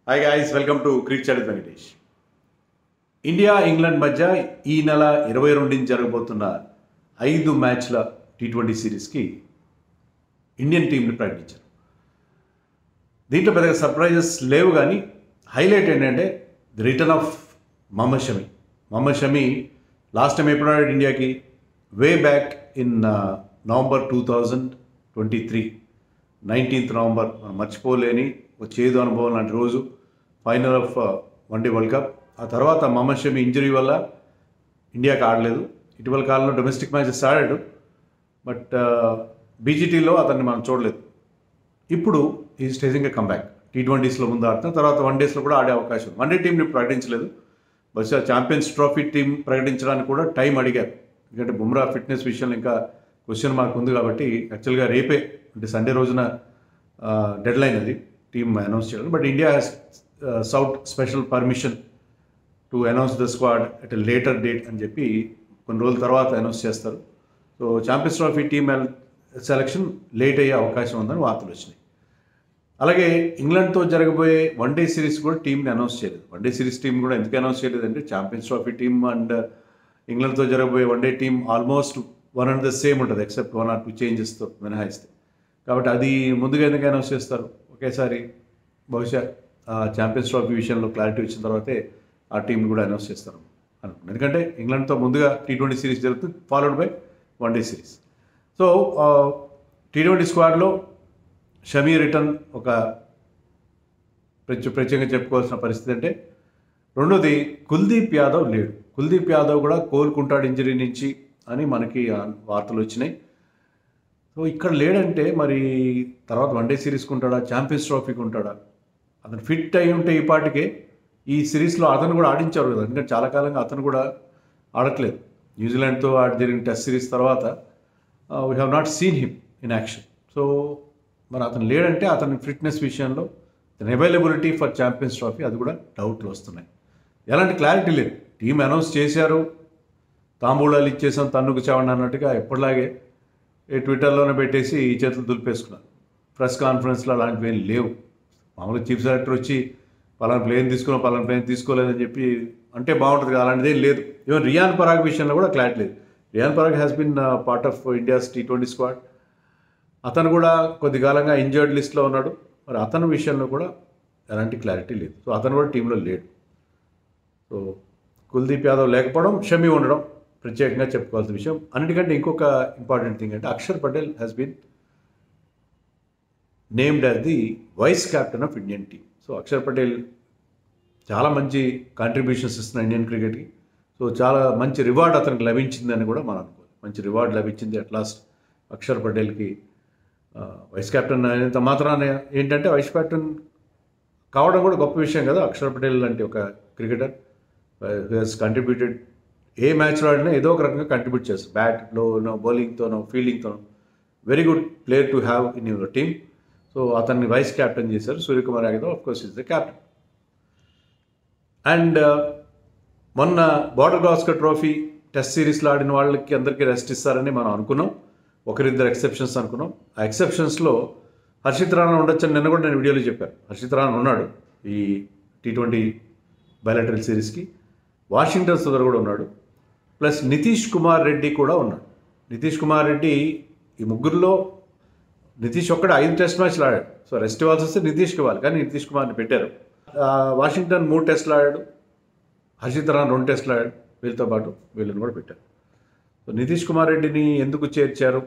Hi guys, welcome to cricket chat with Venkatesh. India England మధ్య ఈ నెల 22 జరగబోతున్న 5 మ్యాచ్ల T20 సిరీస్కి ఇండియన్ టీంని ప్రకటించారు. దీంట్లో పెద్దగా సర్ప్రైజెస్ లేవు, కానీ హైలైట్ ఏంటంటే the return of Mohammed Shami. Mohammed Shami last time ఎప్పుడు ఆడాడు ఇండియాకి? Way back in November 2023, 19th November. మనం మర్చిపోలేని ఒక చేదు అనుభవం లాంటి రోజు, final of one day world cup. ఆ తర్వాత మహమ్మద్ షమి ఇంజరీ వల్ల ఇండియాకి ఆడలేదు. ఇటీవల కాలంలో డొమెస్టిక్ మ్యాచెస్ ఆడాడు, బట్ బీజీటీలో అతన్ని మనం చూడలేదు. ఇప్పుడు ఈ స్టేజింగ్ కమ్బ్యాక్. T20స్లో ముందు ఆడుతున్న తర్వాత వన్ డేస్లో కూడా ఆడే అవకాశం. వన్ డే టీంని ప్రకటించలేదు, బహుశా ఛాంపియన్స్ ట్రోఫీ టీం ప్రకటించడానికి కూడా టైం అడిగారు. ఎందుకంటే బుమ్రా ఫిట్నెస్ విషయంలో ఇంకా క్వశ్చన్ మార్క్ ఉంది కాబట్టి యాక్చువల్గా రేపే, అంటే సండే రోజున డెడ్ లైన్ అది టీమ్ అనౌన్స్ చేయాలి. But India has సౌట్ special permission to announce the squad at a later date అని చెప్పి కొన్ని రోజుల తర్వాత అనౌన్స్ చేస్తారు. So champions trophy team selection late అయ్యే అవకాశం ఉందని వార్తలు వచ్చినాయి. అలాగే ఇంగ్లాండ్తో జరగబోయే వన్ డే సిరీస్ కూడా టీంని అనౌన్స్ చేయలేదు. వన్ డే సిరీస్ టీం కూడా ఎందుకు అనౌన్స్ చేయలేదు అంటే ఛాంపియన్స్ ట్రోఫీ టీమ్ అండ్ ఇంగ్లాండ్తో జరగబోయే one day team almost one and the same ఉంటుంది, ఎక్సెప్ట్ 1 or 2 చేంజెస్తో మినహాయిస్తే. కాబట్టి అది ముందుగా ఎందుకు అనౌన్స్ చేస్తారు ఒకేసారి? బహుశా ఛాంపియన్స్ ట్రోఫీ విషయంలో క్లారిటీ వచ్చిన తర్వాతే ఆ టీంని కూడా అనౌన్స్ చేస్తారు అనుకుంటున్నాను. ఎందుకంటే ఇంగ్లాండ్తో ముందుగా T20 సిరీస్ జరుగుతుంది, followed by one day series. So T20 స్క్వాడ్లో షమీ రిటర్న్ ఒక ప్రత్యేకంగా చెప్పుకోవాల్సిన పరిస్థితి. అంటే రెండోది, కుల్దీప్ యాదవ్ లేడు. కుల్దీప్ యాదవ్ కూడా కోలుకుంటాడు ఇంజరీ నుంచి అని మనకి వార్తలు వచ్చినాయి. సో ఇక్కడ లేడంటే మరి తర్వాత వన్ డే సిరీస్కి ఉంటాడా, ఛాంపియన్స్ ట్రోఫీకి ఉంటాడా? అతను ఫిట్ అయి ఉంటే ఈ పాటికే ఈ సిరీస్లో అతను కూడా ఆడించారు కదా. ఎందుకంటే చాలా కాలంగా అతను కూడా ఆడట్లేదు. న్యూజిలాండ్తో జరిగిన టెస్ట్ సిరీస్ తర్వాత we have not seen him in action. So మరి అతను లేడంటే అతని ఫిట్నెస్ విషయంలో అతని అవైలబిలిటీ ఫర్ ఛాంపియన్స్ ట్రోఫీ అది కూడా డౌట్లు వస్తున్నాయి. ఎలాంటి క్లారిటీ లేదు. టీం అనౌన్స్ చేశారు, తాంబూలాలు ఇచ్చేసాం తన్నుకు చావండి అన్నట్టుగా ఎప్పటిలాగే ట్విట్టర్లోనే పెట్టేసి ఈ చేతులు దులిపేసుకున్నారు. ప్రెస్ కాన్ఫరెన్స్లో అలాంటివి ఏం లేవు. మామూలుగా చీఫ్ సెలెక్టర్ వచ్చి పలానా ప్లేన్ తీసుకున్నాం, పలానా ప్లేన్ తీసుకోలేదని చెప్పి అంటే బాగుంటుంది కదా, అలాంటిది ఏం లేదు. ఈవెన్ రియాన్ పరాగ్ విషయంలో కూడా క్లారిటీ లేదు. Riyan Parag has been part of India's T20 squad. అతను కూడా కొద్ది కాలంగా ఇంజర్డ్ లిస్ట్లో ఉన్నాడు. మరి అతని విషయంలో కూడా ఎలాంటి క్లారిటీ లేదు. సో అతను కూడా టీంలో లేడు. సో కుల్దీప్ యాదవ్ లేకపోవడం, షమి ఉండడం ప్రత్యేకంగా చెప్పుకోవాల్సిన విషయం. అన్నిటికంటే ఇంకొక ఇంపార్టెంట్ థింగ్ అంటే Axar Patel has been named as the vice captain of Indian team. So Axar Patel చాలా మంచి కాంట్రిబ్యూషన్స్ ఇస్తున్న ఇండియన్ క్రికెట్కి. సో చాలా మంచి రివార్డ్ అతనికి లభించిందని కూడా మనం అనుకోవాలి. మంచి రివార్డ్ లభించింది అట్ లాస్ట్ అక్షర్ పటేల్కి. వైస్ కెప్టెన్ అయినంత మాత్రాన ఏంటంటే వైస్ కెప్టెన్ కావడం కూడా గొప్ప విషయం కదా. అక్షర్ పటేల్ లాంటి ఒక క్రికెటర్ హూ హెస్ కంట్రిబ్యూటెడ్, ఏ మ్యాచ్లో ఆడినా ఏదో ఒక రకంగా కంట్రిబ్యూట్ చేస్తారు. బ్యాట్లోనో, బౌలింగ్తోనో, ఫీల్డింగ్తోనో. Very good player to have in your team. So అతన్ని వైస్ క్యాప్టెన్ చేశారు. Suryakumar Yadav of course is the captain. And మొన్న బార్డర్ గాస్కర్ ట్రోఫీ టెస్ట్ సిరీస్లో ఆడిన వాళ్ళకి అందరికీ రెస్ట్ ఇస్తారని మనం అనుకున్నాం. ఒకరిద్దరు ఎక్సెప్షన్స్ అనుకున్నాం. ఆ ఎక్సెప్షన్స్లో హర్షిత్ రాణా ఉండొచ్చని నిన్న కూడా నేను వీడియోలో చెప్పాను. హర్షిత్ రాణా ఉన్నాడు ఈ T20 బయలాటరల్ సిరీస్కి. వాషింగ్టన్ సుందర్ కూడా ఉన్నాడు. ప్లస్ నితీష్ కుమార్ రెడ్డి కూడా ఉన్నాడు. నితీష్ కుమార్ రెడ్డి ఈ ముగ్గురులో నితీష్ ఒక్కడే 5 టెస్ట్ మ్యాచ్లు ఆడాడు. సో రెస్ట్ ఇవ్వాల్సి వస్తే నితీష్కి ఇవ్వాలి, కానీ నితీష్ కుమార్ని పెట్టారు. వాషింగ్టన్ 3 టెస్టులు ఆడాడు. హర్షిత్ రాణా 2 టెస్టులు ఆడాడు. వీళ్ళతో పాటు వీళ్ళని కూడా పెట్టారు. సో నితీష్ కుమార్ రెడ్డిని ఎందుకు చేర్చారు?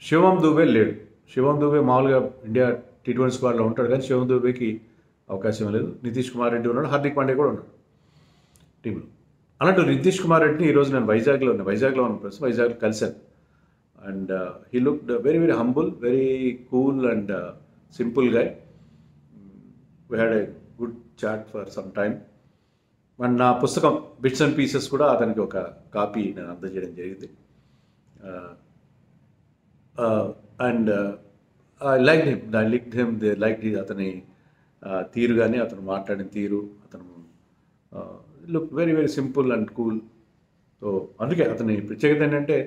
శివం దూబే లేడు. శివం దూబే మామూలుగా ఇండియా T20 స్క్వాడ్లో ఉంటాడు, కానీ శివం దూబేకి అవకాశం లేదు. నితీష్ కుమార్ రెడ్డి ఉన్నాడు, హార్దిక్ పాండే కూడా ఉన్నాడు టీంలో. అన్నట్టు నితీష్ కుమార్ రెడ్డిని ఈరోజు నేను వైజాగ్లో ఉన్న ప్రెస్ వైజాగ్లో కలిశాను. And he looked very very humble, very cool and simple guy. We had a good chat for some time. And నా పుస్తకం బిట్స్ అండ్ పీసెస్ కూడా అతనికి ఒక కాపీ నేను అందజేయడం జరిగింది. And I like him they like అతని తీరు, కానీ అతను మాట్లాడిన తీరు, అతను look very very simple and cool. So అందుకే అతని ప్రత్యేకత ఏంటంటే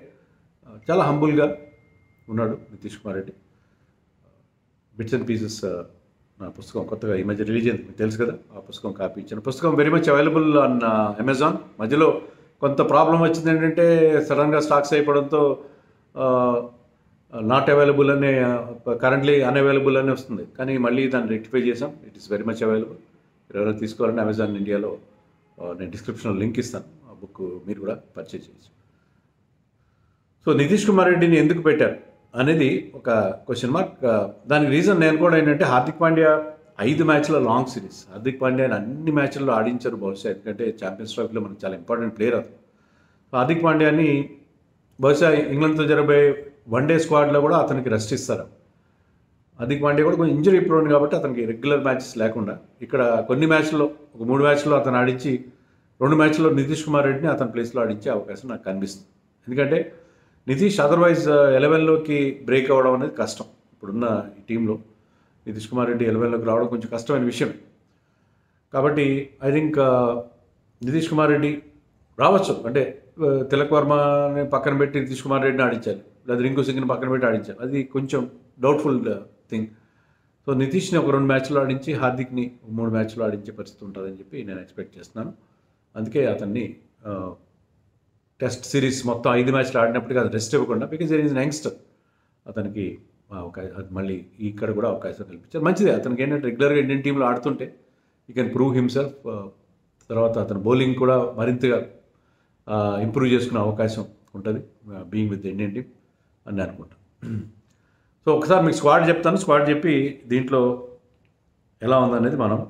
చాలా హంబుల్గా ఉన్నాడు Nitish Kumar Reddy. Bits and pieces నా పుస్తకం కొత్తగా ఈ మధ్య రిలీజ్ అయింది, మీకు తెలుసు కదా. ఆ పుస్తకం పుస్తకం కాపీ ఇచ్చాను. పుస్తకం very much available on Amazon. మధ్యలో కొంత ప్రాబ్లం వచ్చింది ఏంటంటే సడన్గా స్టాక్స్ అయిపోవడంతో నాట్ అవైలబుల్ అనే కరెంట్లీ అన్అవైలబుల్ అని వస్తుంది. కానీ మళ్ళీ దాన్ని రెక్టిఫై చేసాం. It is very much available. ఎవరైనా తీసుకోవాలంటే అమెజాన్ ఇండియాలో నేను డిస్క్రిప్షన్లో లింక్ ఇస్తాను. ఆ బుక్ మీరు కూడా పర్చేజ్ చేయొచ్చు. సో నితీష్ కుమార్ రెడ్డిని ఎందుకు పెట్టారు అనేది ఒక క్వశ్చన్ మార్క్. దానికి రీజన్ నేను కూడా ఏంటంటే హార్దిక్ పాండ్యా 5 మ్యాచ్ల లాంగ్ సిరీస్. హార్దిక్ పాండ్యాని అన్ని మ్యాచ్ల్లో ఆడించారు బహుశా, ఎందుకంటే ఛాంపియన్స్ ట్రోఫీలో మనకు చాలా ఇంపార్టెంట్ ప్లేయర్ అది. హార్దిక్ పాండ్యాని బహుశా ఇంగ్లాండ్తో జరగబోయే వన్డే స్క్వాడ్లో కూడా అతనికి రెస్ట్ ఇస్తారు. హార్దిక్ పాండ్యా కూడా కొంచెం ఇంజరీ ప్రోన్ కాబట్టి అతనికి రెగ్యులర్ మ్యాచెస్ లేకుండా ఇక్కడ కొన్ని మ్యాచ్ల్లో ఒక 3 మ్యాచ్ల్లో అతను ఆడించి 2 మ్యాచ్ల్లో నితీష్ కుమార్ రెడ్డిని అతని ప్లేస్లో ఆడించే అవకాశం నాకు కనిపిస్తుంది. ఎందుకంటే నితీష్ అదర్వైజ్ 11లోకి బ్రేక్ అవ్వడం అనేది కష్టం. ఇప్పుడున్న ఈ టీంలో నితీష్ కుమార్ రెడ్డి 11లోకి రావడం కొంచెం కష్టమైన విషయం. కాబట్టి ఐ థింక్ నితీష్ కుమార్ రెడ్డి రావచ్చు. అంటే తిలక్ వర్మని పక్కన పెట్టి నితీష్ కుమార్ రెడ్డిని ఆడించాలి, లేదా రింకు సింగ్ని పక్కన పెట్టి ఆడించాలి. అది కొంచెం డౌట్ఫుల్ థింగ్. సో నితీష్ని ఒక 2 మ్యాచ్లు ఆడించి హార్దిక్ని 3 మ్యాచ్లు ఆడించే పరిస్థితి ఉంటుందని చెప్పి నేను ఎక్స్పెక్ట్ చేస్తున్నాను. అందుకే అతన్ని టెస్ట్ సిరీస్ మొత్తం 5 మ్యాచ్లు ఆడినప్పటికీ అది రెస్ట్ ఇవ్వకుండా, బికాజ్ ఈజ్ యంగ్స్టర్, అతనికి అది మళ్ళీ ఇక్కడ కూడా అవకాశం కల్పించారు. మంచిదే. అతనికి ఏంటంటే రెగ్యులర్గా ఇండియన్ టీంలో ఆడుతుంటే యూ కెన్ ప్రూవ్ హిమ్సెల్ఫ్. తర్వాత అతను బౌలింగ్ కూడా మరింతగా ఇంప్రూవ్ చేసుకునే అవకాశం ఉంటుంది బీయింగ్ విత్ ఇండియన్ టీమ్ అని అనుకుంటాను. సో ఒకసారి మీకు స్క్వాడ్ చెప్తాను. స్క్వాడ్ చెప్పి దీంట్లో ఎలా ఉందనేది మనం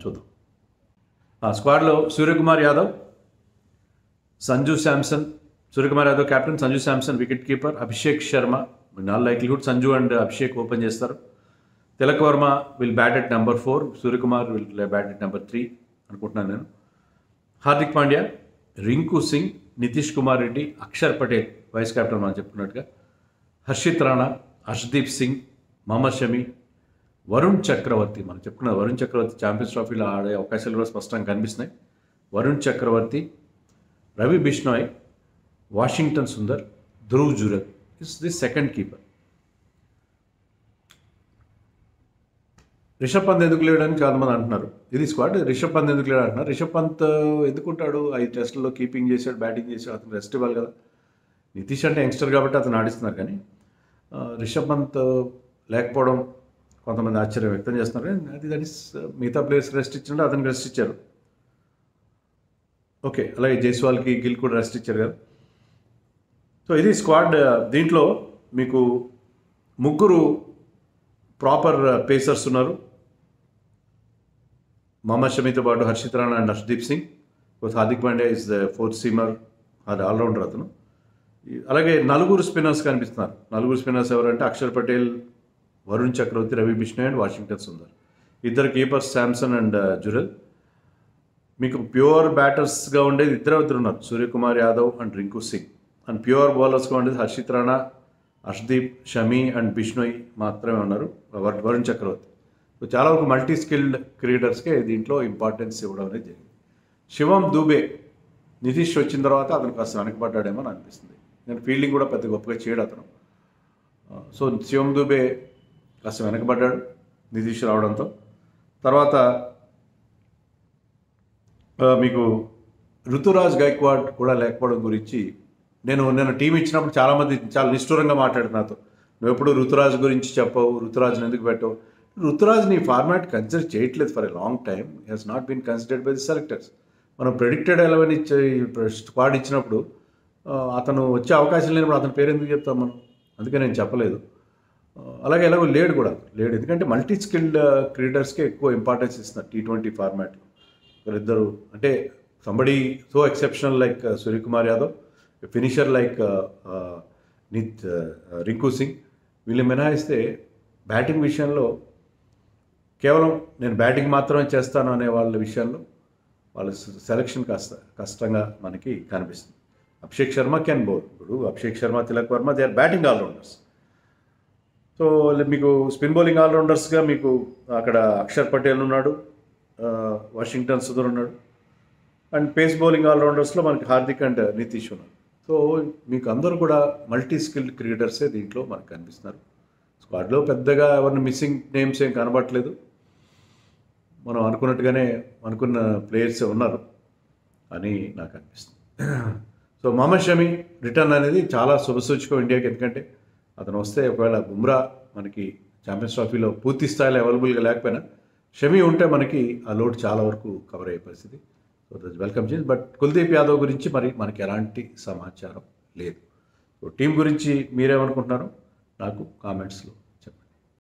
చూద్దాం. స్క్వాడ్లో Suryakumar Yadav, Sanju Samson, Suryakumar Yadav captain, Sanju Samson wicket keeper, Abhishek Sharma, in all likelihood Sanju and Abhishek open చేస్తారు. Tilak Varma will bat at number 4, Suryakumar will bat at number 3 అనుకుంటున్నాను నేను. హార్దిక్ పాండ్యా, రింకు సింగ్, నితీష్ కుమార్ రెడ్డి, అక్షర్ పటేల్ వైస్ కెప్టెన్ మనం చెప్పుకున్నట్టుగా, హర్షిత్ రాణా, హర్షదీప్ సింగ్, మహమ్మద్ షమి, వరుణ్ చక్రవర్తి. మనం చెప్పుకున్న వరుణ్ చక్రవర్తి ఛాంపియన్స్ ట్రోఫీలో ఆడే అవకాశాలు కూడా స్పష్టంగా కనిపిస్తున్నాయి. Varun Chakravarthy, Ravi Bishnoi, Washington Sundar, Dhruv Jurel is the second keeper. Rishabh Pant ఎందుకు లేడని చాలామంది అంటున్నారు. ఇది స్క్వాడ్. రిషబ్ పంత్ ఎందుకు లేడు అంటున్నారు. రిషబ్ పంత్ ఎందుకుంటాడు? 5 టెస్టుల్లో కీపింగ్ చేశాడు, బ్యాటింగ్ చేశాడు, అతను రెస్ట్ ఇవ్వాలి కదా. నితీష్ అంటే యంగ్స్టర్ కాబట్టి అతను ఆడిస్తున్నారు. కానీ రిషబ్ పంత్ లేకపోవడం కొంతమంది ఆశ్చర్యం వ్యక్తం చేస్తున్నారు. దట్ ఈస్ మిగతా ప్లేయర్స్ రెస్ట్ ఇచ్చిండే అతనికి రెస్ట్ ఇచ్చారు. ఓకే, అలాగే జైస్వాల్కి గిల్ కూడా రెస్ట్ ఇచ్చారు కదా. సో ఇది స్క్వాడ్. దీంట్లో మీకు 3 ప్రాపర్ పేసర్స్ ఉన్నారు. మహమ్మద్ షమీతో పాటు Harshit Rana and Harshdeep Singh. Hardik Pandya is the 4th seamer, అది ఆల్రౌండర్ అతను. అలాగే 4 స్పిన్నర్స్ కనిపిస్తున్నారు. 4 స్పిన్నర్స్ ఎవరంటే Axar Patel, Varun Chakravarthy, Ravi Bishnoi and Washington Sundar. 2 keepers Samson and Jurel. మీకు ప్యూర్ బ్యాటర్స్గా ఉండేది 2 ఉన్నారు, Suryakumar Yadav and Rinku Singh. And pure బౌలర్స్గా ఉండేది హర్షిత్ రాణా, హర్షదీప్, షమి అండ్ బిష్నోయ్ మాత్రమే ఉన్నారు, వరుణ్ చక్రవర్తి. సో చాలా వరకు మల్టీ స్కిల్డ్ క్రికెటర్స్కే దీంట్లో ఇంపార్టెన్స్ ఇవ్వడం అనేది జరిగింది. శివం దూబే నితీష్ వచ్చిన తర్వాత అతను కాస్త వెనకబడ్డాడేమో అని అనిపిస్తుంది. నేను ఫీల్డింగ్ కూడా పెద్ద గొప్పగా చేయడు అతను. సో శివం దూబే కాస్త వెనకబడ్డాడు నితీష్ రావడంతో. తర్వాత మీకు రుతురాజ్ గైక్వాడ్ కూడా లేకపోవడం గురించి నేను టీం ఇచ్చినప్పుడు చాలామంది చాలా నిష్ఠూరంగా మాట్లాడారు నాతో. నువ్వు ఎప్పుడు రుతురాజ్ గురించి చెప్పవు, రుతురాజ్ని ఎందుకు పెట్టవు. రుతురాజ్ని ఫార్మాట్ కన్సిడర్ చేయట్లేదు for a long time. He's not been considered by the selectors. మనం ప్రెడిక్టెడ్ 11 స్క్వాడ్ ఇచ్చినప్పుడు అతను వచ్చే అవకాశం లేనప్పుడు అతని పేరు ఎందుకు చెప్తాం మనం. అందుకే నేను చెప్పలేదు. అలాగే ఎలాగో లేడు కూడా లేడు, ఎందుకంటే మల్టీ స్కిల్డ్ క్రికెటర్స్కే ఎక్కువ ఇంపార్టెన్స్ ఇస్తున్నారు T20 ఫార్మాట్లో. ఒకరిద్దరు అంటే somebody so exceptional like Suryakumar Yadav, finisher like Rinku Singh, వీళ్ళు మినహాయిస్తే బ్యాటింగ్ విషయంలో కేవలం నేను బ్యాటింగ్ మాత్రమే చేస్తాను అనే వాళ్ళ విషయంలో వాళ్ళ సెలక్షన్ కాస్త కష్టంగా మనకి కనిపిస్తుంది. Abhishek Sharma can bowl. ఇప్పుడు Abhishek Sharma, Tilak Varma they are batting allrounders. So మీకు స్పిన్ బౌలింగ్ ఆల్రౌండర్స్గా మీకు అక్కడ అక్షర్ పటేల్ ఉన్నాడు, వాషింగ్టన్ సుందర్ ఉన్నాడు. అండ్ పేస్ బౌలింగ్ ఆల్రౌండర్స్లో మనకి హార్దిక్ అండ్ నితీష్ ఉన్నారు. సో మీకు అందరూ కూడా మల్టీ స్కిల్డ్ క్రికెటర్సే దీంట్లో మనకు కనిపిస్తున్నారు. స్క్వాడ్లో పెద్దగా ఎవరిని మిస్సింగ్ నేమ్స్ ఏం కనబడట్లేదు. మనం అనుకున్నట్టుగానే అనుకున్న ప్లేయర్సే ఉన్నారు అని నాకు అనిపిస్తుంది. సో మహమ్మద్ షమి రిటర్న్ అనేది చాలా శుభసూచకం ఇండియాకి. ఎందుకంటే అతను వస్తే ఒకవేళ బుమ్రా మనకి ఛాంపియన్స్ ట్రోఫీలో పూర్తి స్థాయిలో అవైలబుల్గా లేకపోయినా షమి ఉంటే మనకి ఆ లోడ్ చాలా వరకు కవర్ అయ్యే పరిస్థితి. So that welcome change. But Kuldeep Yadav గురించి మరి మనకి ఎలాంటి సమాచారం లేదు. సో టీం గురించి మీరేమనుకుంటున్నారో నాకు కామెంట్స్లో